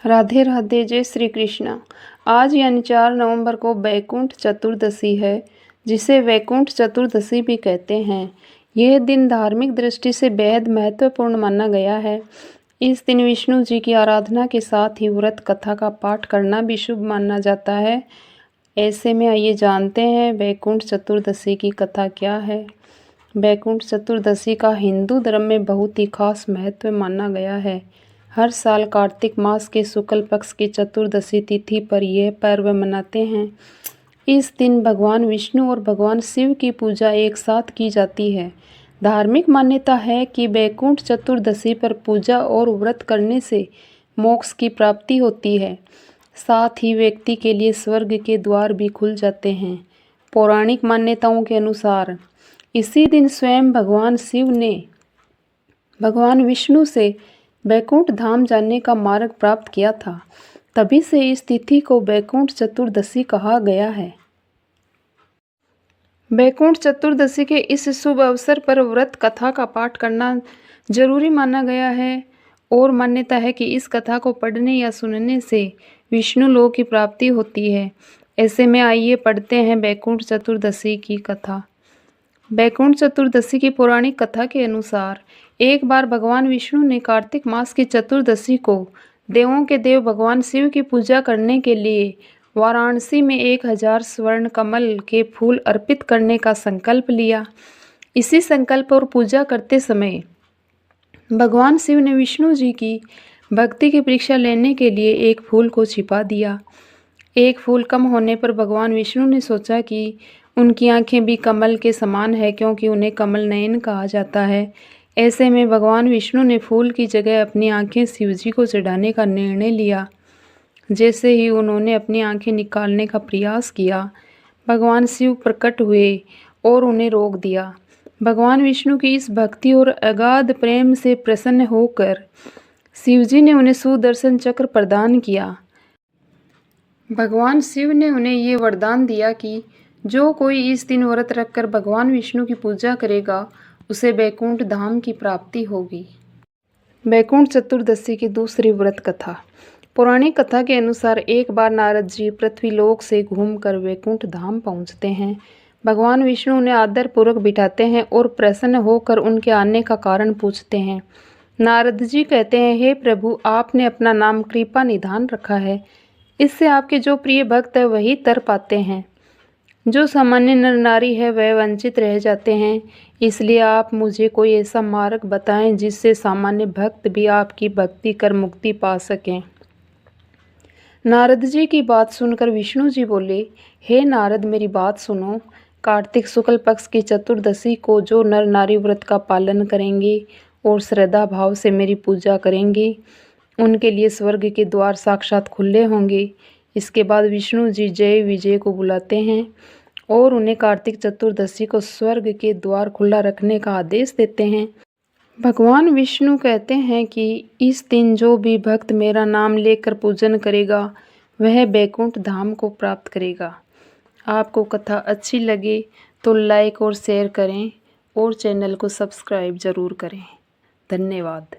राधे राधे, जय श्री कृष्णा। आज यानी 4 नवंबर को वैकुंठ चतुर्दशी है, जिसे वैकुंठ चतुर्दशी भी कहते हैं। यह दिन धार्मिक दृष्टि से बेहद महत्वपूर्ण माना गया है। इस दिन विष्णु जी की आराधना के साथ ही व्रत कथा का पाठ करना भी शुभ माना जाता है। ऐसे में आइए जानते हैं वैकुंठ चतुर्दशी की कथा क्या है। वैकुंठ चतुर्दशी का हिंदू धर्म में बहुत ही खास महत्व माना गया है। हर साल कार्तिक मास के शुक्ल पक्ष की चतुर्दशी तिथि पर यह पर्व मनाते हैं। इस दिन भगवान विष्णु और भगवान शिव की पूजा एक साथ की जाती है। धार्मिक मान्यता है कि वैकुंठ चतुर्दशी पर पूजा और व्रत करने से मोक्ष की प्राप्ति होती है। साथ ही व्यक्ति के लिए स्वर्ग के द्वार भी खुल जाते हैं। पौराणिक मान्यताओं के अनुसार इसी दिन स्वयं भगवान शिव ने भगवान विष्णु से वैकुंठ धाम जाने का मार्ग प्राप्त किया था। तभी से इस तिथि को वैकुंठ चतुर्दशी कहा गया है। वैकुंठ चतुर्दशी के इस शुभ अवसर पर व्रत कथा का पाठ करना जरूरी माना गया है और मान्यता है कि इस कथा को पढ़ने या सुनने से विष्णु लोक की प्राप्ति होती है। ऐसे में आइए पढ़ते हैं वैकुंठ चतुर्दशी की कथा। वैकुंठ चतुर्दशी की पौराणिक कथा के अनुसार एक बार भगवान विष्णु ने कार्तिक मास की चतुर्दशी को देवों के देव भगवान शिव की पूजा करने के लिए वाराणसी में 1000 स्वर्ण कमल के फूल अर्पित करने का संकल्प लिया। इसी संकल्प और पूजा करते समय भगवान शिव ने विष्णु जी की भक्ति की परीक्षा लेने के लिए एक फूल को छिपा दिया। एक फूल कम होने पर भगवान विष्णु ने सोचा कि उनकी आंखें भी कमल के समान है, क्योंकि उन्हें कमल नयन कहा जाता है। ऐसे में भगवान विष्णु ने फूल की जगह अपनी आंखें शिवजी को चढ़ाने का निर्णय लिया। जैसे ही उन्होंने अपनी आंखें निकालने का प्रयास किया, भगवान शिव प्रकट हुए और उन्हें रोक दिया। भगवान विष्णु की इस भक्ति और अगाध प्रेम से प्रसन्न होकर शिवजी ने उन्हें सुदर्शन चक्र प्रदान किया। भगवान शिव ने उन्हें ये वरदान दिया कि जो कोई इस दिन व्रत रखकर भगवान विष्णु की पूजा करेगा, उसे वैकुंठ धाम की प्राप्ति होगी। वैकुंठ चतुर्दशी की दूसरी व्रत कथा। पौराणिक कथा के अनुसार एक बार नारद जी पृथ्वीलोक से घूमकर वैकुंठ धाम पहुंचते हैं। भगवान विष्णु उन्हें आदरपूर्वक बिठाते हैं और प्रसन्न होकर उनके आने का कारण पूछते हैं। नारद जी कहते हैं, हे प्रभु, आपने अपना नाम कृपा निधान रखा है। इससे आपके जो प्रिय भक्त है वही तर पाते हैं। जो सामान्य नर नारी है वह वंचित रह जाते हैं। इसलिए आप मुझे कोई ऐसा मार्ग बताएं जिससे सामान्य भक्त भी आपकी भक्ति कर मुक्ति पा सकें। नारद जी की बात सुनकर विष्णु जी बोले, हे नारद, मेरी बात सुनो। कार्तिक शुक्ल पक्ष की चतुर्दशी को जो नर नारी व्रत का पालन करेंगे और श्रद्धा भाव से मेरी पूजा करेंगे, उनके लिए स्वर्ग के द्वार साक्षात खुले होंगे। इसके बाद विष्णु जी जय विजय को बुलाते हैं और उन्हें कार्तिक चतुर्दशी को स्वर्ग के द्वार खुला रखने का आदेश देते हैं। भगवान विष्णु कहते हैं कि इस दिन जो भी भक्त मेरा नाम लेकर पूजन करेगा, वह वैकुंठ धाम को प्राप्त करेगा। आपको कथा अच्छी लगे तो लाइक और शेयर करें और चैनल को सब्सक्राइब ज़रूर करें। धन्यवाद।